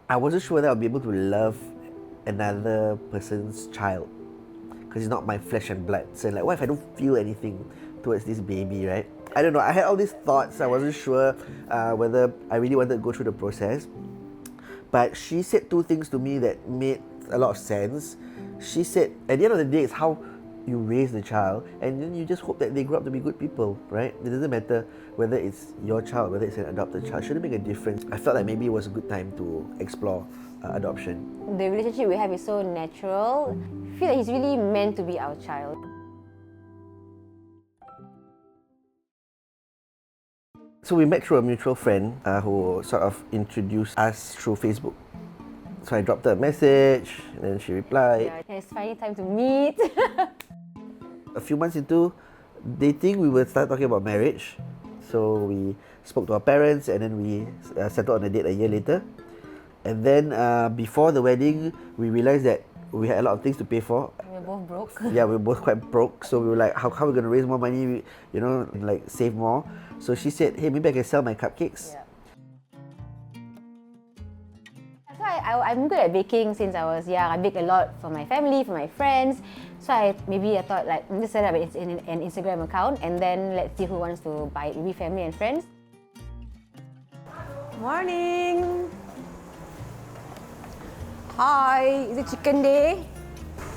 I wasn't sure whether I'll be able to love another person's child because it's not my flesh and blood. So like, what if I don't feel anything towards this baby, right? I don't know. I had all these thoughts. I wasn't sure whether I really wanted to go through the process. But she said two things to me that made a lot of sense. She said, at the end of the day, it's how you raise the child, and then you just hope that they grow up to be good people, right? It doesn't matter whether it's your child, whether it's an adopted child. It shouldn't make a difference. I felt like maybe it was a good time to explore adoption. The relationship we have is so natural. I feel like he's really meant to be our child. So we met through a mutual friend who sort of introduced us through Facebook. So I dropped her a message, and then she replied. Yeah, it's finally time to meet. A few months into dating, we would start talking about marriage. So we spoke to our parents, and then we settled on a date a year later. And then before the wedding, we realized that we had a lot of things to pay for. We're both broke. Yeah, we were both quite broke. So we were like, how are we going to raise more money, like save more? So she said, hey, maybe I can sell my cupcakes. Yeah. So I'm good at baking since I was young. I bake a lot for my family, for my friends. So I thought like, just set up an Instagram account and then let's see who wants to buy it. Maybe family and friends. Morning. Hi, is it chicken day?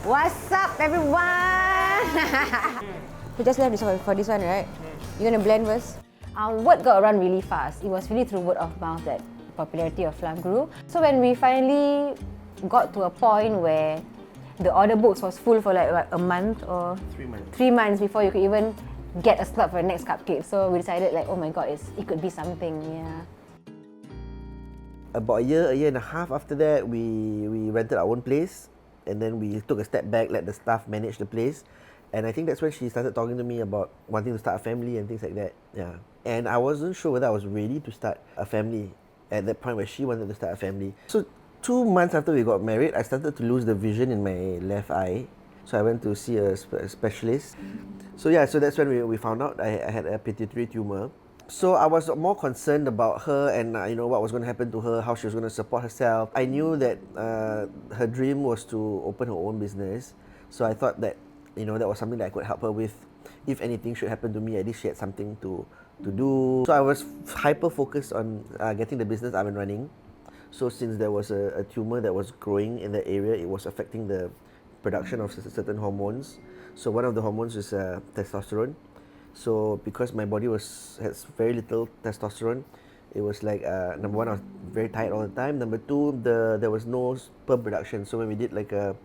What's up, everyone? You just left this one for this one, right? You're gonna blend first? Word got around really fast. It was really through word of mouth that popularity of Fluff grew. So when we finally got to a point where the order books was full for like a month or 3 months. 3 months before you could even get a slot for the next cupcake. So we decided like, oh my god, it could be something, yeah. About a year and a half after that, we rented our own place, and then we took a step back, let the staff manage the place. And I think that's when she started talking to me about wanting to start a family and things like that. Yeah. And I wasn't sure whether I was ready to start a family at that point where she wanted to start a family. So 2 months after we got married, I started to lose the vision in my left eye. So I went to see a specialist. So that's when we found out I had a pituitary tumour. So I was more concerned about her and what was going to happen to her, how she was going to support herself. I knew that her dream was to open her own business. So I thought that that was something that I could help her with. If anything should happen to me, at least she had something to do. So I was hyper focused on getting the business up and running. So since there was a tumour that was growing in the area, it was affecting the production of certain hormones. So one of the hormones is testosterone. So because my body has very little testosterone, it was like number one, I was very tired all the time. Number two, there was no sperm production. So when we did like a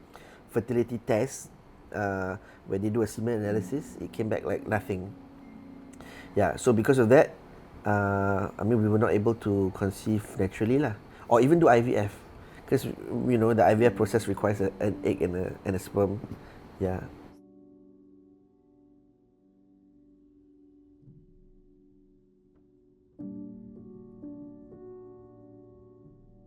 fertility test, when they do a semen analysis, it came back like nothing. Yeah, so because of that, we were not able to conceive naturally lah, or even do IVF, because the IVF process requires an egg and a sperm. Yeah.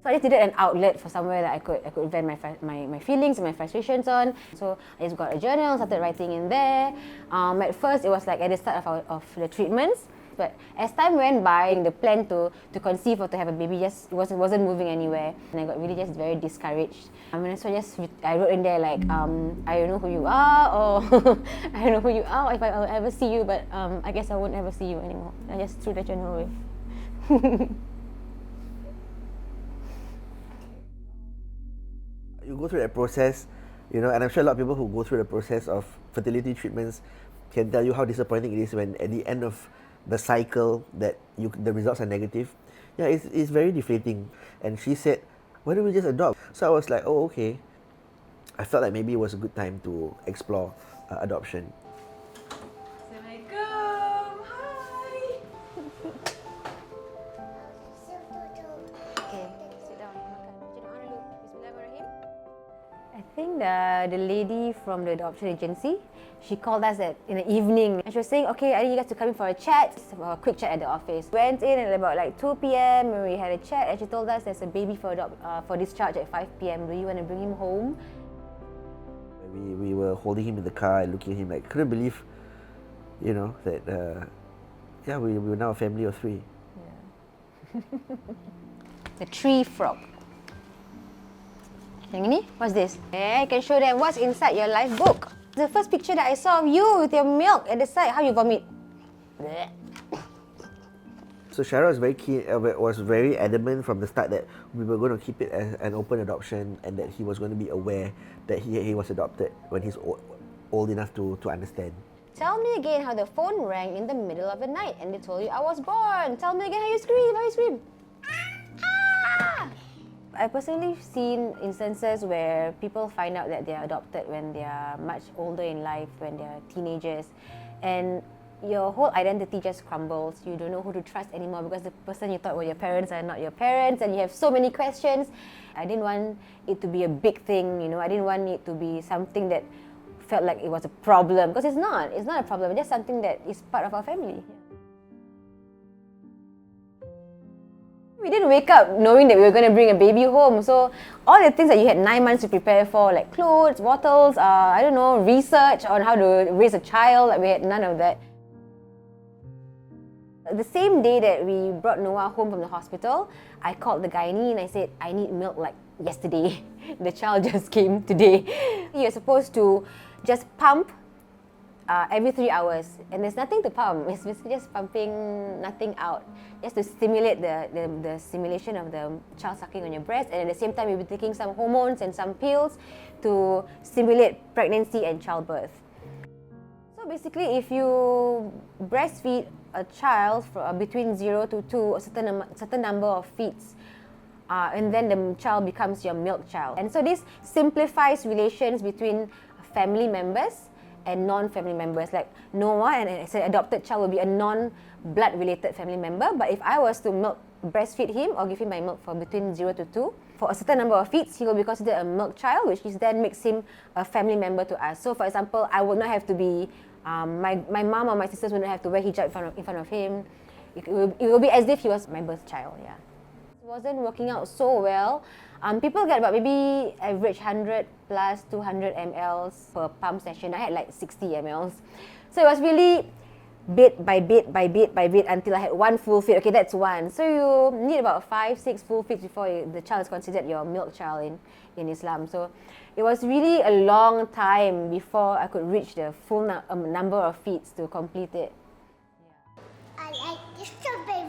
So I just needed an outlet for somewhere that I could vent my feelings and my frustrations on. So I just got a journal, started writing in there. At first, it was like at the start of the treatments. But as time went by, the plan to conceive or to have a baby just wasn't moving anywhere, and I got really just very discouraged. So I wrote in there like, I don't know who you are, or I don't know who you are, if I'll ever see you, but I guess I won't ever see you anymore. I just threw the journal away. You go through that process, and I'm sure a lot of people who go through the process of fertility treatments can tell you how disappointing it is when at the end of the cycle that the results are negative. Yeah, it's very deflating. And she said, why don't we just adopt? So I was like, oh, okay. I felt like maybe it was a good time to explore adoption. Assalamualaikum. Hi. Okay, sit down and makan. Macam mana dulu? Bismillahirrahmanirrahim. I think the lady from the adoption agency, she called us in the evening. And she was saying, okay, I need you guys to come in for a chat, a quick chat at the office. Went in at about like 2 p.m. and we had a chat, and she told us there's a baby for discharge at 5 p.m. Do you want to bring him home? We were holding him in the car and looking at him like, couldn't believe, that, we were now a family of 3. Yeah. The tree frog. Yang ini? What's this? You can show them what's inside your life book. The first picture that I saw of you with your milk at the side, how you vomit. So Syaira was very keen, was very adamant from the start that we were going to keep it as an open adoption and that he was going to be aware that he was adopted when he's old enough to understand. Tell me again how the phone rang in the middle of the night and they told you I was born. Tell me again how you scream, Ah! I've personally seen instances where people find out that they are adopted when they are much older in life, when they are teenagers, and your whole identity just crumbles. You don't know who to trust anymore because the person you thought were your parents are not your parents, and you have so many questions. I didn't want it to be a big thing, you know. I didn't want it to be something that felt like it was a problem, because it's not. It's not a problem. It's just something that is part of our family. We didn't wake up knowing that we were going to bring a baby home. So all the things that you had 9 months to prepare for, like clothes, bottles, I don't know, research on how to raise a child, like we had none of that. The same day that we brought Noah home from the hospital, I called the gynae and I said, I need milk like yesterday. The child just came today. You're supposed to just pump every 3 hours, and there's nothing to pump. It's basically just pumping nothing out, just to stimulate the stimulation of the child sucking on your breast, and at the same time you'll be taking some hormones and some pills to stimulate pregnancy and childbirth. So basically, if you breastfeed a child between 0 to 2, a certain number of feeds, and then the child becomes your milk child. And so this simplifies relations between family members and non-family members. Like Noah, and as an adopted child, will be a non-blood related family member. But if I was to breastfeed him or give him my milk for between 0 to 2, for a certain number of feeds, he will be considered a milk child, which then makes him a family member to us. So for example, I would not have to be, my mom or my sisters wouldn't have to wear hijab in front of him. It will be as if he was my birth child, yeah. It wasn't working out so well. People get about maybe average 100 plus 200 mLs per pump session. I had like 60 mLs. So it was really bit by bit until I had one full feed. Okay, that's one. So you need about 5-6 full feeds before the child is considered your milk child in Islam. So it was really a long time before I could reach the full number of feeds to complete it. I like the strawberry.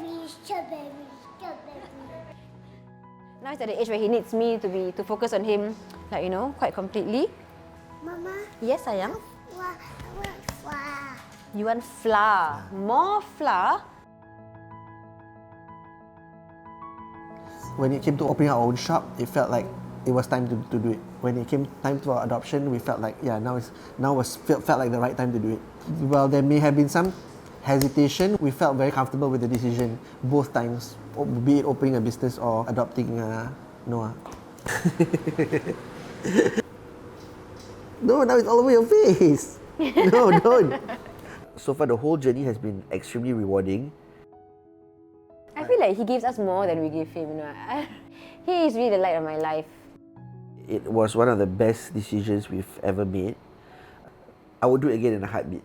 Now he's at the age where he needs me to focus on him, like, you know, quite completely. Mama, Yes, sayang. I want flour. You want flour? More flour? When it came to opening our own shop, it felt like it was time to do it. When it came time for adoption, we felt like, yeah, felt like the right time to do it. While there may have been some hesitation, we felt very comfortable with the decision both times, be it opening a business or adopting Noah. No, now it's all over your face. No, don't. So far, the whole journey has been extremely rewarding. I feel like he gives us more than we give him. You know? He is really the light of my life. It was one of the best decisions we've ever made. I would do it again in a heartbeat.